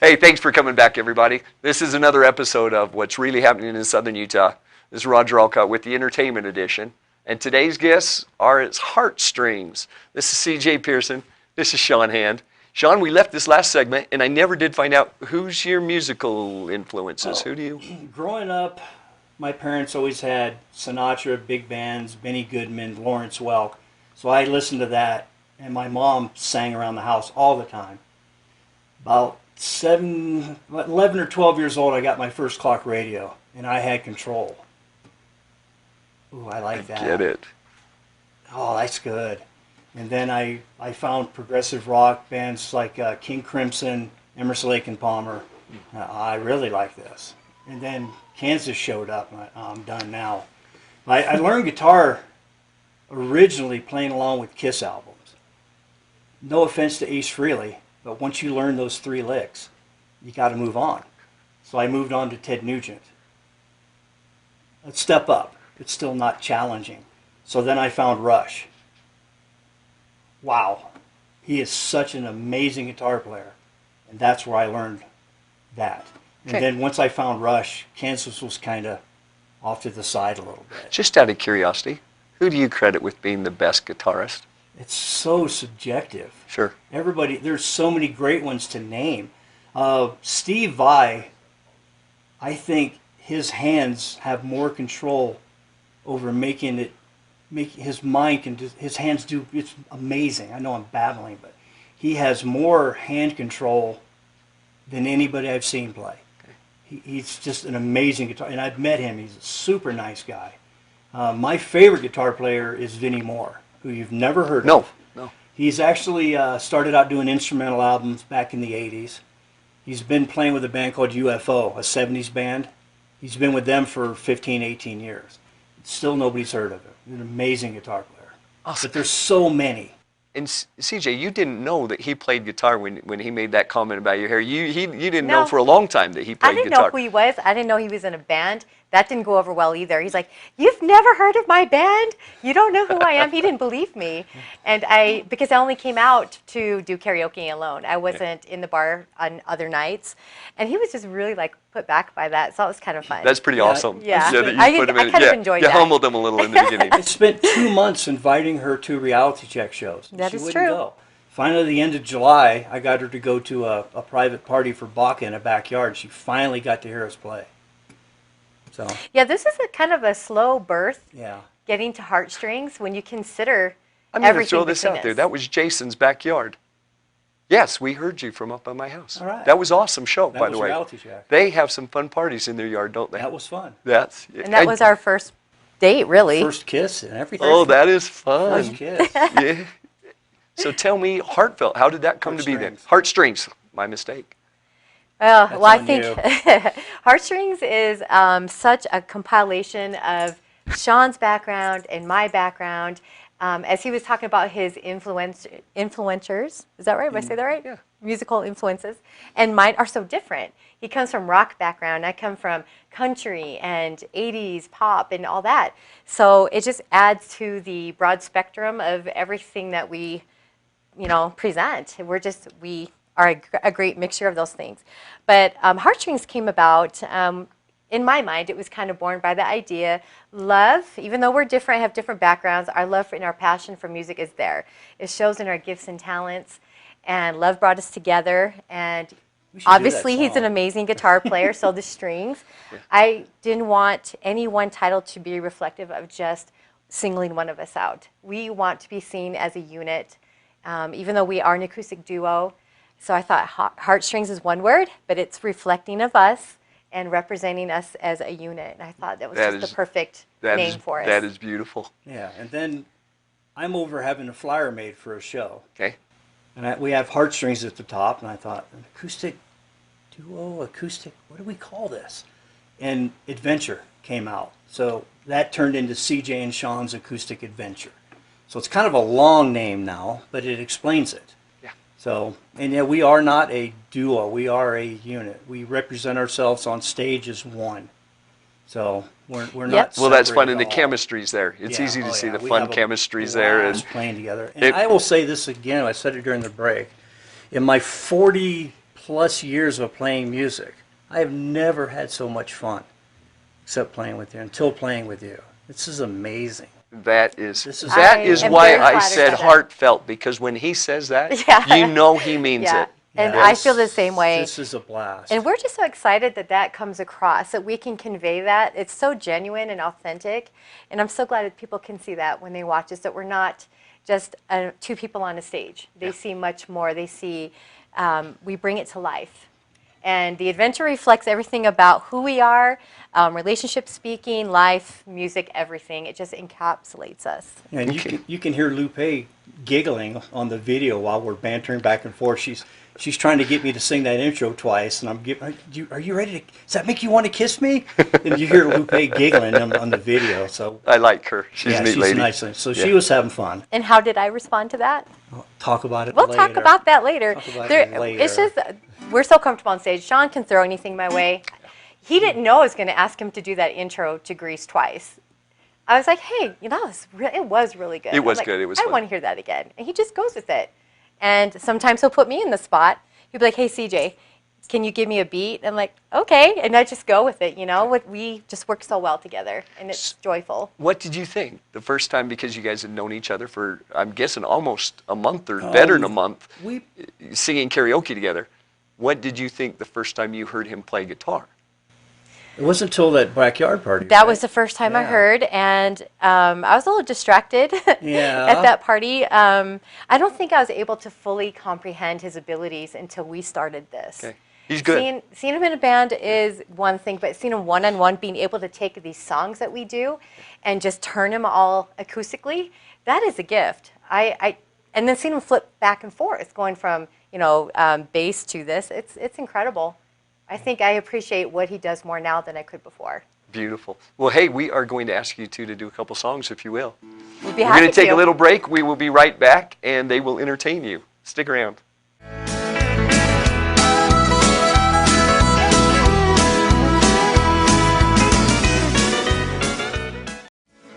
Hey, thanks for coming back, everybody. This is another episode of What's Really Happening in Southern Utah. This is Roger Alcott with the Entertainment Edition. And today's guests are its Heartstrings. This is C.J. Pearson. This is Shawn Hand. Shawn, we left this last segment, and I never did find out who's your musical influences. Who do you? Growing up, my parents always had Sinatra, big bands, Benny Goodman, Lawrence Welk. So I listened to that, and my mom sang around the house all the time. About 11 or 12 years old, I got my first clock radio, and I had control. Ooh, I like that. Get it. Oh, that's good. And then I found progressive rock bands like King Crimson, Emerson, Lake and Palmer. I really like this. And then Kansas showed up, and I'm done now. I learned guitar originally playing along with Kiss albums. No offense to Ace Frehley, but once you learn those 3 licks, you got to move on. So I moved on to Ted Nugent. Let's step up. It's still not challenging. So then I found Rush. Wow, he is such an amazing guitar player. And that's where I learned that. And then once I found Rush, Kansas was kind of off to the side a little bit. Just out of curiosity, who do you credit with being the best guitarist? It's so subjective. Sure. Everybody, there's so many great ones to name. Steve Vai, I think his hands have more control over making it, his mind can do, his hands do, it's amazing. I know I'm babbling, but he has more hand control than anybody I've seen play. Okay. He's just an amazing guitar, and I've met him. He's a super nice guy. My favorite guitar player is Vinnie Moore, who you've never heard of. No. He's actually started out doing instrumental albums back in the 80s. He's been playing with a band called UFO, a 70s band. He's been with them for 15, 18 years. Still nobody's heard of him. He's an amazing guitar player. Awesome. But there's so many. And CJ, you didn't know that he played guitar when he made that comment about your hair. You didn't know for a long time that he played guitar. I didn't know who he was. I didn't know he was in a band. That didn't go over well either. He's like, "You've never heard of my band? You don't know who I am?" He didn't believe me. And because I only came out to do karaoke alone. I wasn't in the bar on other nights. And he was just really like put back by that. So it was kind of fun. That's pretty awesome. Yeah. I kind of enjoyed that. You humbled him a little in the beginning. I spent 2 months inviting her to reality check shows. That she is wouldn't true. Go. Finally, at the end of July, I got her to go to a private party for Baca in a backyard. She finally got to hear us play. So. Yeah, this is a kind of a slow birth. Yeah. Getting to Heartstrings when you consider I'm going to everything throw this out there. That was Jason's backyard. Yes, we heard you from up on my house. All right. That was an awesome show, by the way. Reality check. They have some fun parties in their yard, don't they? That was fun. And that was our first date, really. First kiss and everything. Oh, that is fun. First kiss. Yeah. So tell me, Heartfelt, how did that come to be then? Heartstrings, my mistake. Well, I think Heartstrings is such a compilation of Shawn's background and my background. As he was talking about his influencers, is that right? Did I say that right? Yeah. Musical influences. And mine are so different. He comes from rock background. I come from country and 80s pop and all that. So it just adds to the broad spectrum of everything that we, present. We are a great mixture of those things. But Heartstrings came about, in my mind, it was kind of born by the idea, love, even though we're different, have different backgrounds, our love and our passion for music is there. It shows in our gifts and talents, and love brought us together, and obviously he's an amazing guitar player, so the strings. Yeah. I didn't want any one title to be reflective of just singling one of us out. We want to be seen as a unit, even though we are an acoustic duo. So I thought Heartstrings is one word, but it's reflecting of us and representing us as a unit. And I thought that was the perfect name for us. That is beautiful. Yeah, and then I'm over having a flyer made for a show. Okay. And we have Heartstrings at the top, and I thought, an acoustic duo, acoustic, what do we call this? And Adventure came out. So that turned into CJ and Shawn's Acoustic Adventure. So it's kind of a long name now, but it explains it. So, and yeah, we are not a duo. We are a unit. We represent ourselves on stage as one. So we're not. Well, that's fun, and the chemistry's there. It's easy to see the fun chemistry's there, and playing together. And I will say this again. I said it during the break. In my 40 plus years of playing music, I have never had so much fun except playing with you, until playing with you. This is amazing. That is I am why very I flattered said by that. heartfelt, because when he says that, Yeah. you know he means Yeah. it. And Yeah, I feel the same way. This is a blast. And we're just so excited that that comes across, that we can convey that. It's so genuine and authentic. And I'm so glad that people can see that when they watch us, that we're not just two people on a stage. They see much more. They see we bring it to life. And the adventure reflects everything about who we are, relationship speaking, life, music, everything. It just encapsulates us. And you can hear Lupe giggling on the video while we're bantering back and forth. She's trying to get me to sing that intro twice, and are you ready to? Does that make you want to kiss me? And you hear Lupe giggling on the video. So I like her. She's a neat she's lady. nice. So she was having fun. And how did I respond to that? We'll talk about it We'll later. talk about that later. Talk about it later. It's just, we're so comfortable on stage. Shawn can throw anything my way. He didn't know I was going to ask him to do that intro to Grease twice. I was like, hey, it was really good. It was I'm like, good. It was I fun. want to hear that again. And he just goes with it. And sometimes he'll put me in the spot. He'll be like, hey, CJ, can you give me a beat? I'm like, okay. And I just go with it. We just work so well together, and it's joyful. What did you think the first time, because you guys had known each other for, I'm guessing, almost a month or better than a month, singing karaoke together? What did you think the first time you heard him play guitar? It wasn't until that backyard party. That right? was the first time I Yeah. heard, and I was a little distracted Yeah. at that party. I don't think I was able to fully comprehend his abilities until we started this. Okay. He's good. Seeing him in a band is one thing, but seeing him one-on-one, being able to take these songs that we do and just turn them all acoustically, that is a gift. And then seeing him flip back and forth, going from bass to this, it's incredible. I think I appreciate what he does more now than I could before. Beautiful. Well, hey, we are going to ask you two to do a couple songs, if you will. We'd be We're happy going to take to. a little break. We will be right back, and they will entertain you. Stick around.